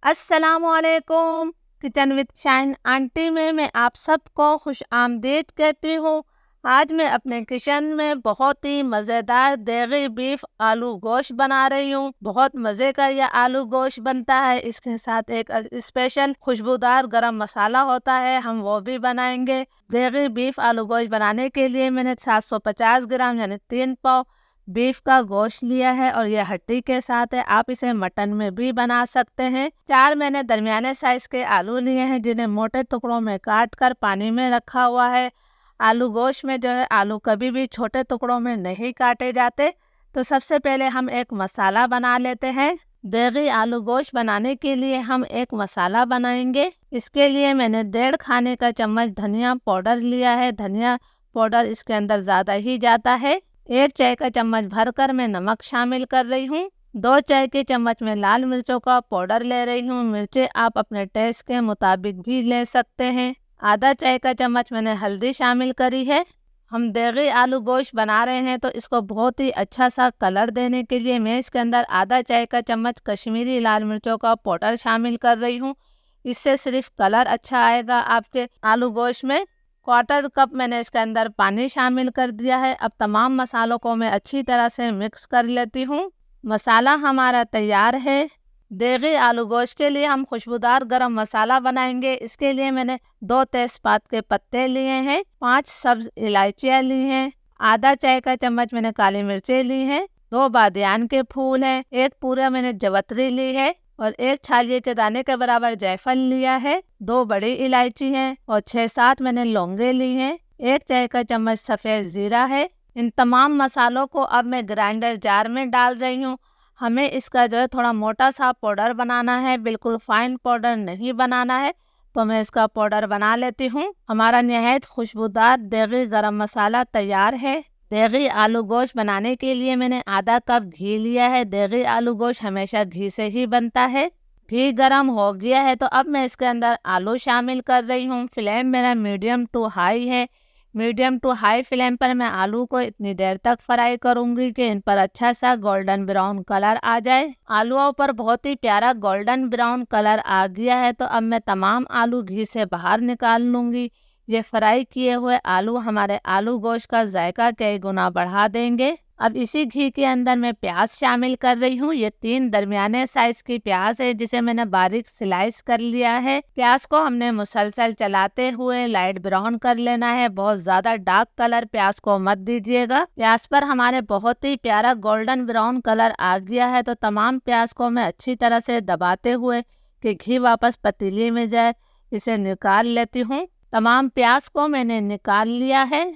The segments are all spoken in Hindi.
अस्सलामुअलैकुम। किचन विद शाइन आंटी में मैं आप सबको खुश आमदीद कहती हूँ। आज मैं अपने किचन में बहुत ही मज़ेदार देगी बीफ आलू गोश्त बना रही हूँ। बहुत मज़े का यह आलू गोश्त बनता है। इसके साथ एक स्पेशल खुशबूदार गरम मसाला होता है, हम वो भी बनाएंगे। देगी बीफ आलू गोश्त बनाने के लिए मैंने 750 ग्राम यानी 3 पाव बीफ का गोश्त लिया है और यह हड्डी के साथ है। आप इसे मटन में भी बना सकते हैं। 4 मैंने दरमियाने साइज के आलू लिए हैं, जिन्हें मोटे टुकड़ों में काट कर पानी में रखा हुआ है। आलू गोश्त में जो है, आलू कभी भी छोटे टुकड़ों में नहीं काटे जाते। तो सबसे पहले हम एक मसाला बना लेते हैं। देगी आलू गोश्त बनाने के लिए हम एक मसाला बनाएंगे। इसके लिए मैंने 1.5 खाने का चम्मच धनिया पाउडर लिया है। धनिया पाउडर इसके अंदर ज़्यादा ही जाता है। 1 चाय का चम्मच भरकर मैं नमक शामिल कर रही हूँ। 2 चाय के चम्मच में लाल मिर्चों का पाउडर ले रही हूँ। मिर्चें आप अपने टेस्ट के मुताबिक भी ले सकते हैं। आधा चाय का चम्मच मैंने हल्दी शामिल करी है। हम देगी आलू गोश्त बना रहे हैं, तो इसको बहुत ही अच्छा सा कलर देने के लिए मैं इसके अंदर आधा चाय का चम्मच कश्मीरी लाल मिर्चों का पाउडर शामिल कर रही हूँ। इससे सिर्फ कलर अच्छा आएगा आपके आलू गोश्त में। 1/4 कप मैंने इसके अंदर पानी शामिल कर दिया है। अब तमाम मसालों को मैं अच्छी तरह से मिक्स कर लेती हूँ। मसाला हमारा तैयार है। देगी आलू गोश्त के लिए हम खुशबूदार गरम मसाला बनाएंगे। इसके लिए मैंने 2 तेजपात के पत्ते लिए हैं, 5 सब्ज इलायचियाँ ली हैं, आधा चाय का चम्मच मैंने काली मिर्चें ली हैं, 2 बादियान के फूल हैं, 1 पूरा मैंने जवतरी ली है और 1 छालिए के दाने के बराबर जायफल लिया है, 2 बड़ी इलायची हैं और 6-7 मैंने लौंगे ली हैं, 1 चाय का चम्मच सफ़ेद ज़ीरा है। इन तमाम मसालों को अब मैं ग्राइंडर जार में डाल रही हूँ। हमें इसका जो है थोड़ा मोटा सा पाउडर बनाना है, बिल्कुल फाइन पाउडर नहीं बनाना है। तो मैं इसका पाउडर बना लेती हूँ। हमारा निहायत खुशबूदार देगी गरम मसाला तैयार है। देगी आलू गोश्त बनाने के लिए मैंने आधा कप घी लिया है। देगी आलू गोश्त हमेशा घी से ही बनता है। घी गरम हो गया है, तो अब मैं इसके अंदर आलू शामिल कर रही हूँ। फ्लेम मेरा मीडियम टू हाई है। मीडियम टू हाई फ्लेम पर मैं आलू को इतनी देर तक फ्राई करूंगी कि इन पर अच्छा सा गोल्डन ब्राउन कलर आ जाए। आलूओं पर बहुत ही प्यारा गोल्डन ब्राउन कलर आ गया है, तो अब मैं तमाम आलू घी से बाहर निकाल लूंगी। ये फ्राई किए हुए आलू हमारे आलू गोश्त का जायका कई गुना बढ़ा देंगे। अब इसी घी के अंदर मैं प्याज शामिल कर रही हूँ। ये 3 दरमियाने साइज की प्याज है, जिसे मैंने बारीक स्लाइस कर लिया है। प्याज को हमने मुसलसल चलाते हुए लाइट ब्राउन कर लेना है। बहुत ज्यादा डार्क कलर प्याज को मत दीजिएगा। प्याज पर हमारे बहुत ही प्यारा गोल्डन ब्राउन कलर आ गया है, तो तमाम प्याज को मैं अच्छी तरह से दबाते हुए कि घी वापस पतीली में जाए, इसे निकाल लेती हूँ। तमाम प्याज को मैंने निकाल लिया है।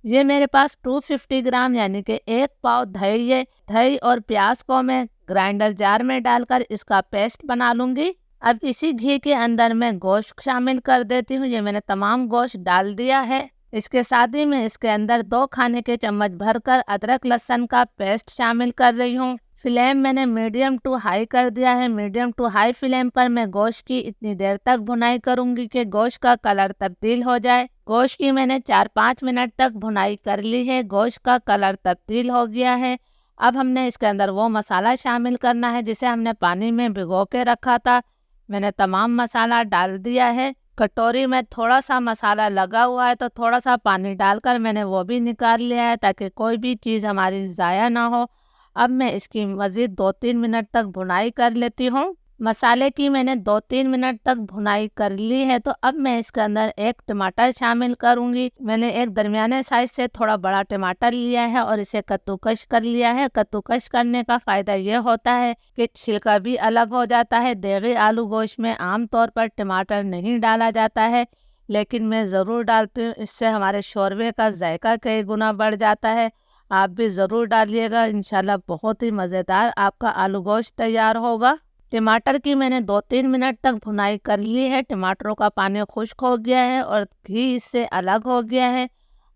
ये मेरे पास 250 ग्राम यानी कि 1 पाव दही है। दही और प्याज को मैं ग्राइंडर जार में डालकर इसका पेस्ट बना लूंगी। अब इसी घी के अंदर मैं गोश्त शामिल कर देती हूँ। ये मैंने तमाम गोश्त डाल दिया है। इसके साथ ही मैं इसके अंदर 2 खाने के चम्मच भरकर अदरक लहसुन का पेस्ट शामिल कर रही हूँ। फ्लेम मैंने मीडियम टू हाई कर दिया है। मीडियम टू हाई फ्लेम पर मैं गोश्त की इतनी देर तक भुनाई करूंगी कि गोश्त का कलर तब्दील हो जाए। गोश्त की मैंने 4-5 मिनट तक भुनाई कर ली है। गोश्त का कलर तब्दील हो गया है। अब हमने इसके अंदर वो मसाला शामिल करना है जिसे हमने पानी में भिगो के रखा था। मैंने तमाम मसाला डाल दिया है। कटोरी में थोड़ा सा मसाला लगा हुआ है, तो थोड़ा सा पानी डालकर मैंने वो भी निकाल लिया है, ताकि कोई भी चीज़ हमारी ज़ाया ना हो। अब मैं इसकी मज़ीद 2-3 मिनट तक भुनाई कर लेती हूँ। मसाले की मैंने 2-3 मिनट तक भुनाई कर ली है, तो अब मैं इसके अंदर 1 टमाटर शामिल करूँगी। मैंने एक दरमियाने साइज से थोड़ा बड़ा टमाटर लिया है और इसे कद्दूकश कर लिया है। कद्दूकश करने का फ़ायदा ये होता है कि छिलका भी अलग हो जाता है। देगी आलू गोश्त में आम तौर पर टमाटर नहीं डाला जाता है, लेकिन मैं ज़रूर डालती हूँ। इससे हमारे शोरबे का जायका कई गुना बढ़ जाता है। आप भी ज़रूर डालिएगा। इंशाल्लाह बहुत ही मज़ेदार आपका आलू गोश्त तैयार होगा। टमाटर की मैंने 2-3 मिनट तक भुनाई कर ली है। टमाटरों का पानी खुश्क हो गया है और घी इससे अलग हो गया है।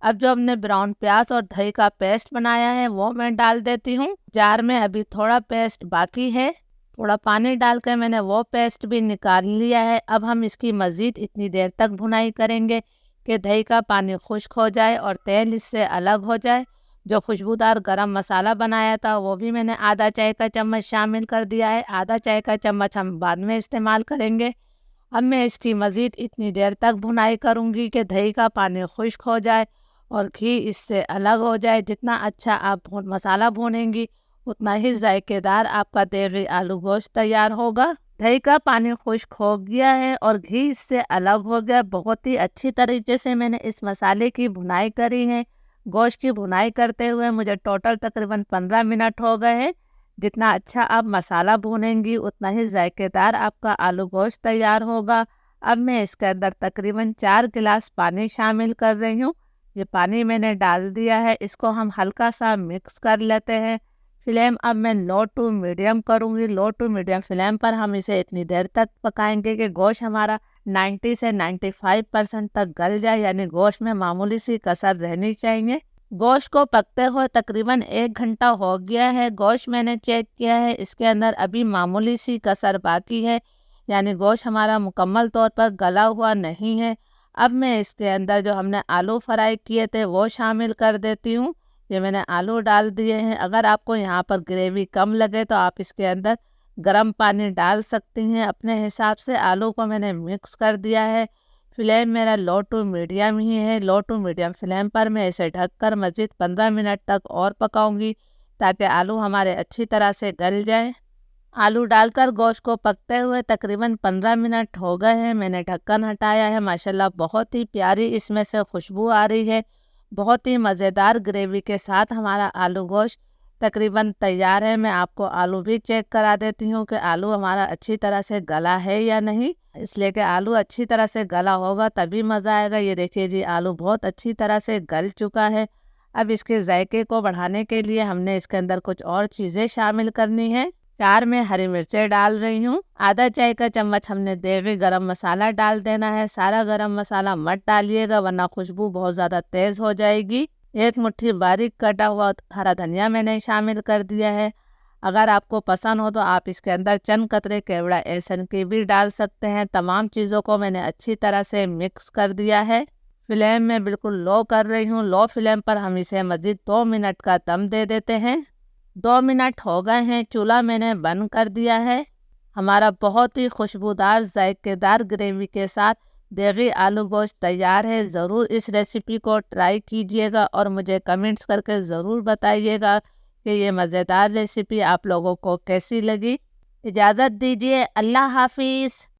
अब जो हमने ब्राउन प्याज और दही का पेस्ट बनाया है, वो मैं डाल देती हूँ। जार में अभी थोड़ा पेस्ट बाकी है। थोड़ा पानी डालकर मैंने वो पेस्ट भी निकाल लिया है। अब हम इसकी मज़ीद इतनी देर तक भुनाई करेंगे कि दही का पानी खुश्क हो जाए और तेल इससे अलग हो जाए। जो खुशबूदार गरम मसाला बनाया था वो भी मैंने आधा चाय का चम्मच शामिल कर दिया है। आधा चाय का चम्मच हम बाद में इस्तेमाल करेंगे। अब मैं इसकी मज़ीद इतनी देर तक भुनाई करूँगी कि दही का पानी खुश्क हो जाए और घी इससे अलग हो जाए। जितना अच्छा आप मसाला भूनेंगी उतना ही जायकेदार आपका देवी आलू गोश्त तैयार होगा। दही का पानी खुश्क हो गया है और घी इससे अलग हो गया। बहुत ही अच्छी तरीके से मैंने इस मसाले की भुनाई करी है। गोश्त की भुनाई करते हुए मुझे टोटल तकरीबन 15 मिनट हो गए हैं। जितना अच्छा आप मसाला भूनेंगी उतना ही जायकेदार आपका आलू गोश्त तैयार होगा। अब मैं इसके अंदर तकरीबन 4 गिलास पानी शामिल कर रही हूँ। ये पानी मैंने डाल दिया है, इसको हम हल्का सा मिक्स कर लेते हैं। फ्लेम अब मैं लो टू मीडियम करूँगी। लो टू मीडियम फ्लेम पर हम इसे इतनी देर तक पकाएंगे कि गोश्त हमारा 90 से 95% तक गल जाए, यानी गोश्त में मामूली सी कसर रहनी चाहिए। गोश्त को पकते हुए तकरीबन 1 घंटा हो गया है। गोश्त मैंने चेक किया है, इसके अंदर अभी मामूली सी कसर बाकी है, यानी गोश्त हमारा मुकम्मल तौर पर गला हुआ नहीं है। अब मैं इसके अंदर जो हमने आलू फ्राई किए थे वो शामिल कर देती हूँ। ये मैंने आलू डाल दिए हैं। अगर आपको यहाँ पर ग्रेवी कम लगे तो आप इसके अंदर गर्म पानी डाल सकती हैं अपने हिसाब से। आलू को मैंने मिक्स कर दिया है। फ्लेम मेरा लो टू मीडियम ही है। लो टू मीडियम फ्लेम पर मैं इसे ढककर मज़ीद 15 मिनट तक और पकाऊंगी ताकि आलू हमारे अच्छी तरह से गल जाएं। आलू डालकर गोश्त को पकते हुए तकरीबन 15 मिनट हो गए हैं। मैंने ढक्कन हटाया है। माशाल्लाह बहुत ही प्यारी इसमें से खुशबू आ रही है। बहुत ही मज़ेदार ग्रेवी के साथ हमारा आलू गोश्त तकरीबन तैयार है। मैं आपको आलू भी चेक करा देती हूँ कि आलू हमारा अच्छी तरह से गला है या नहीं, इसलिए कि आलू अच्छी तरह से गला होगा तभी मज़ा आएगा। ये देखिए जी, आलू बहुत अच्छी तरह से गल चुका है। अब इसके जायके को बढ़ाने के लिए हमने इसके अंदर कुछ और चीज़ें शामिल करनी है। 4 मैं हरी मिर्चें डाल रही हूँ। आधा चाय का चम्मच हमने देवी गरम मसाला डाल देना है। सारा गरम मसाला मत डालिएगा वरना खुशबू बहुत ज़्यादा तेज़ हो जाएगी। 1 मुट्ठी बारीक कटा हुआ हरा धनिया मैंने शामिल कर दिया है। अगर आपको पसंद हो तो आप इसके अंदर चंद कतरे केवड़ा एहसन की भी डाल सकते हैं। तमाम चीज़ों को मैंने अच्छी तरह से मिक्स कर दिया है। फ्लेम में बिल्कुल लो कर रही हूँ। लो फ्लेम पर हम इसे मज़ीद 2 मिनट का दम दे देते हैं। 2 मिनट हो गए हैं, चूल्हा मैंने बंद कर दिया है। हमारा बहुत ही खुशबूदार जायकेदार ग्रेवी के साथ देगी आलू गोश्त तैयार है। ज़रूर इस रेसिपी को ट्राई कीजिएगा और मुझे कमेंट्स करके ज़रूर बताइएगा कि ये मज़ेदार रेसिपी आप लोगों को कैसी लगी। इजाज़त दीजिए, अल्लाह हाफिज़।